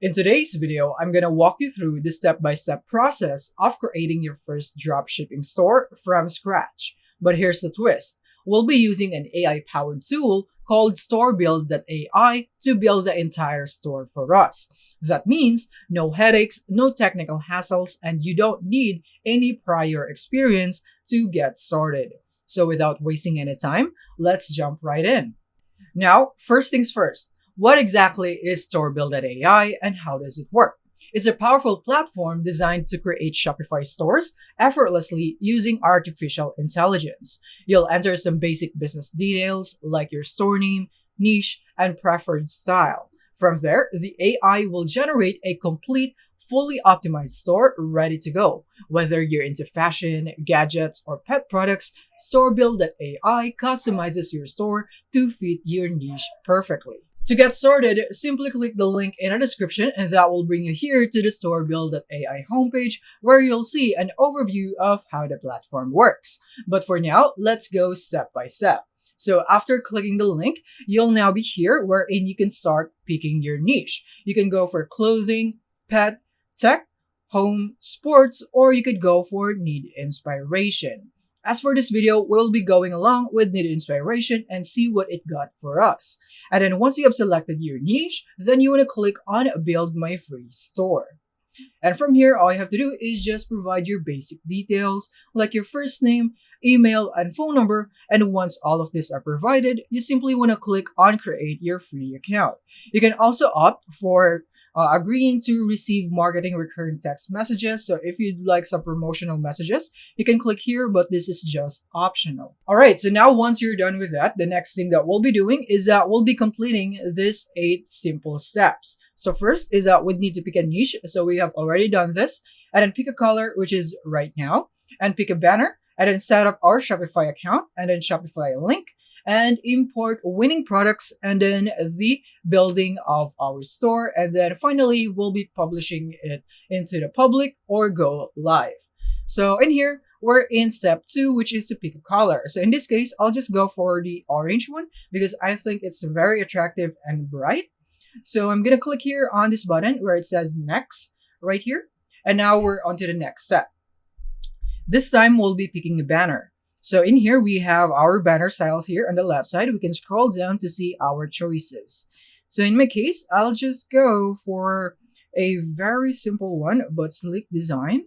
In today's video, I'm going to walk you through the step-by-step process of creating your first dropshipping store from scratch. But here's the twist. We'll be using an AI-powered tool called StoreBuild.ai to build the entire store for us. That means no headaches, no technical hassles, and you don't need any prior experience to get started. So without wasting any time, let's jump right in. Now, first things first. What exactly is StoreBuild.ai and how does it work? It's a powerful platform designed to create Shopify stores effortlessly using artificial intelligence. You'll enter some basic business details like your store name, niche, and preferred style. From there, the AI will generate a complete, fully optimized store ready to go. Whether you're into fashion, gadgets, or pet products, StoreBuild.ai customizes your store to fit your niche perfectly. To get started, simply click the link in the description and that will bring you here to the StoreBuild.ai homepage where you'll see an overview of how the platform works. But for now, let's go step by step. So after clicking the link, you'll now be here wherein you can start picking your niche. You can go for clothing, pet, tech, home, sports, or you could go for need inspiration. As for this video, we'll be going along with need inspiration and see what it got for us. And then once you have selected your niche, then you want to click on build my free store. And from here, all you have to do is just provide your basic details like your first name, email, and phone number. And once all of these are provided, you simply want to click on create your free account. You can also opt for agreeing to receive marketing recurring text messages. So if you'd like some promotional messages, you can click here, but this is just optional. All right, so now once you're done with that, the next thing that we'll be doing is that we'll be completing these 8 simple steps. So first is that we need to pick a niche. So we have already done this. And then pick a color, which is right now, and pick a banner, and then set up our Shopify account, and then Shopify link, and import winning products, and then the building of our store, and then finally we'll be publishing it into the public or go live. So in here, we're in step 2, which is to pick a color. So in this case, I'll just go for the orange one because I think it's very attractive and bright. So I'm gonna click here on this button where it says next right here, and now we're on to the next step. This time we'll be picking a banner. So in here, we have our banner styles here on the left side. We can scroll down to see our choices. So in my case, I'll just go for a very simple one, but sleek design.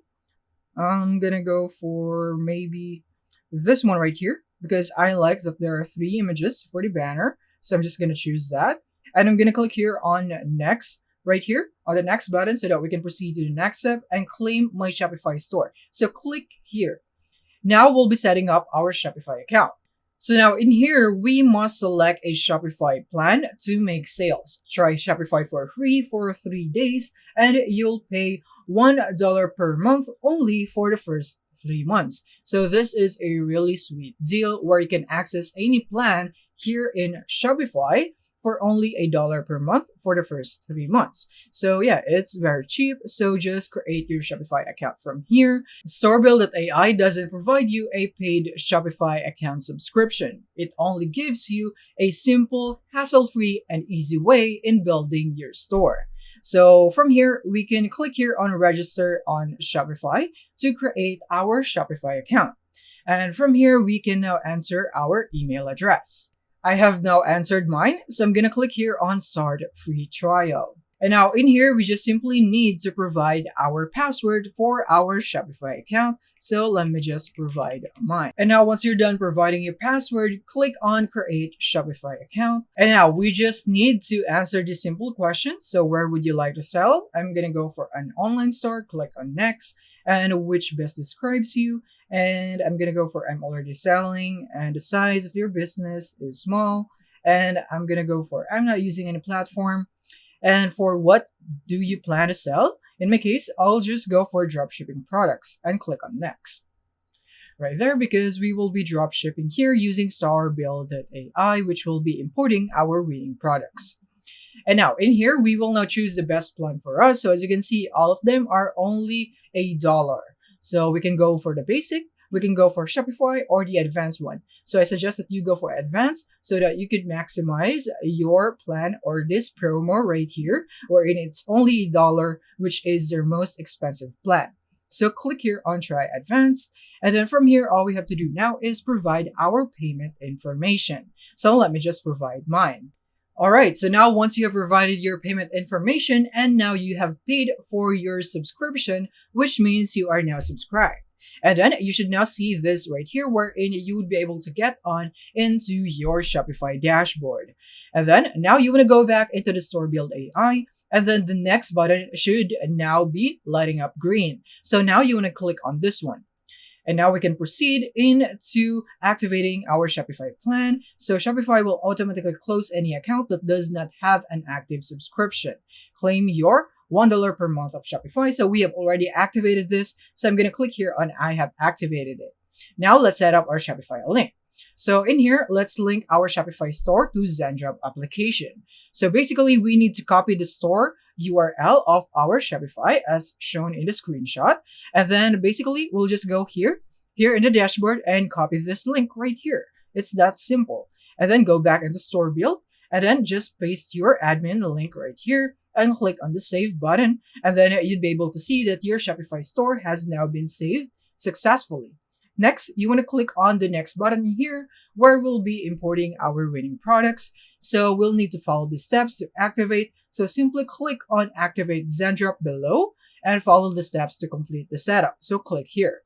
I'm gonna go for maybe this one right here because I like that there are 3 images for the banner. So I'm just gonna choose that. And I'm gonna click here on next right here on the next button so that we can proceed to the next step and claim my Shopify store. So click here. Now we'll be setting up our Shopify account. So now in here, we must select a Shopify plan to make sales. Try Shopify for free for 3 days and you'll pay $1 per month only for the first 3 months. So this is a really sweet deal where you can access any plan here in Shopify for only $1 per month for the first 3 months. So yeah, it's very cheap. So just create your Shopify account from here. StoreBuild.ai doesn't provide you a paid Shopify account subscription. It only gives you a simple, hassle-free, and easy way in building your store. So from here, we can click here on register on Shopify to create our Shopify account. And from here, we can now enter our email address. I have now answered mine, so I'm gonna click here on start free trial. And now in here, we just simply need to provide our password for our Shopify account. So let me just provide mine. And now once you're done providing your password, click on create Shopify account. And now we just need to answer the simple questions. So where would you like to sell? I'm gonna go for an online store, click on next, and which best describes you. And I'm gonna go for I'm already selling, and the size of your business is small. And I'm gonna go for I'm not using any platform. And for what do you plan to sell? In my case, I'll just go for dropshipping products and click on next. Right there, because we will be dropshipping here using StoreBuild.ai, which will be importing our winning products. And now in here, we will now choose the best plan for us. So as you can see, all of them are only $1. So we can go for the basic, we can go for Shopify or the advanced one. So I suggest that you go for advanced so that you could maximize your plan or this promo right here, wherein it's only $1, which is their most expensive plan. So click here on try advanced. And then from here, all we have to do now is provide our payment information. So let me just provide mine. Alright, so now once you have provided your payment information and now you have paid for your subscription, which means you are now subscribed. And then you should now see this right here wherein you would be able to get on into your Shopify dashboard. And then now you want to go back into the Store Build AI. And then the next button should now be lighting up green. So now you want to click on this one. And now we can proceed into activating our Shopify plan. So Shopify will automatically close any account that does not have an active subscription. Claim your $1 per month of Shopify. So we have already activated this. So I'm going to click here on I have activated it. Now let's set up our Shopify link. So in here, let's link our Shopify store to Zendrop application. So basically, we need to copy the store URL of our Shopify as shown in the screenshot. And then basically, we'll just go here in the dashboard and copy this link right here. It's that simple. And then go back into Store Build and then just paste your admin link right here and click on the save button. And then you'd be able to see that your Shopify store has now been saved successfully. Next, you want to click on the next button here where we'll be importing our winning products. So we'll need to follow the steps to activate. So simply click on Activate Zendrop below and follow the steps to complete the setup. So click here.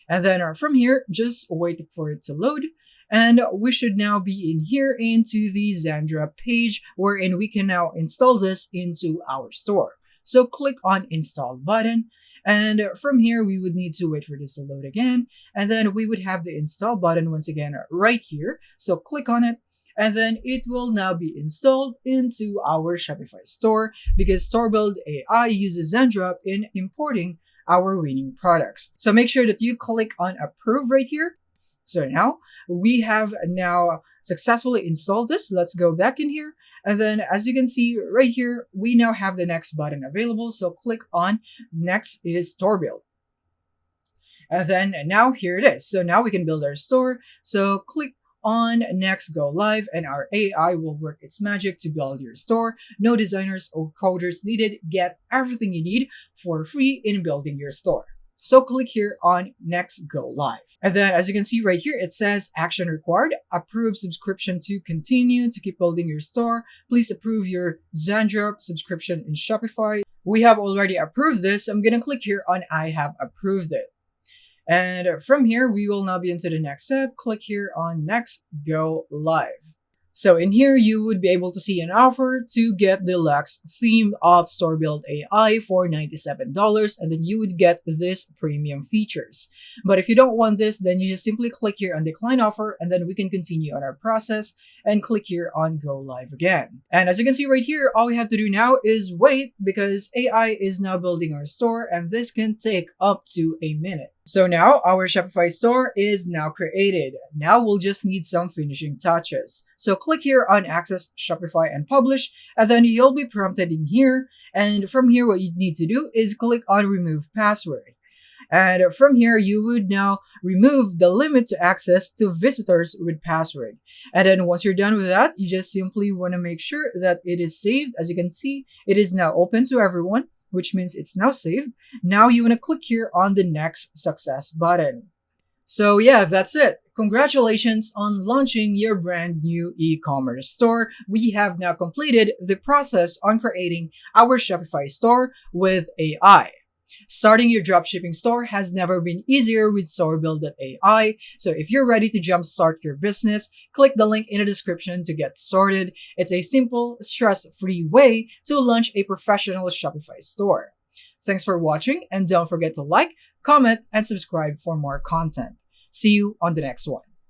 And then from here, just wait for it to load. And we should now be in here into the Zendrop page wherein we can now install this into our store. So click on Install button. And from here, we would need to wait for this to load again. And then we would have the install button once again right here. So click on it. And then it will now be installed into our Shopify store because Store Build AI uses Zendrop in importing our winning products. So make sure that you click on approve right here. So now we have now successfully installed this. Let's go back in here. And then as you can see right here, we now have the next button available. So click on next is Store Build. And then now here it is. So now we can build our store. So click on next go live and our AI will work its magic to build your store. No designers or coders needed. Get everything you need for free in building your store. So click here on next go live. And then as you can see right here, it says action required. Approve subscription to continue to keep building your store. Please approve your Zendrop subscription in Shopify. We have already approved this. I'm going to click here on I have approved it. And from here, we will now be into the next step. Click here on next go live. So in here, you would be able to see an offer to get the deluxe theme of Store Build AI for $97, and then you would get this premium features. But if you don't want this, then you just simply click here on decline offer, and then we can continue on our process and click here on go live again. And as you can see right here, all we have to do now is wait because AI is now building our store, and this can take up to a minute. So now our Shopify store is now created. Now we'll just need some finishing touches. So click here on Access Shopify and Publish, and then you'll be prompted in here. And from here, what you need to do is click on Remove Password. And from here, you would now remove the limit to access to visitors with password. And then once you're done with that, you just simply want to make sure that it is saved. As you can see, it is now open to everyone, which means it's now saved. Now you want to click here on the next success button. So yeah, that's it. Congratulations on launching your brand new e-commerce store. We have now completed the process on creating our Shopify store with AI. Starting your dropshipping store has never been easier with StoreBuild.ai. So if you're ready to jumpstart your business, click the link in the description to get started. It's a simple, stress-free way to launch a professional Shopify store. Thanks for watching, and don't forget to like, comment, and subscribe for more content. See you on the next one.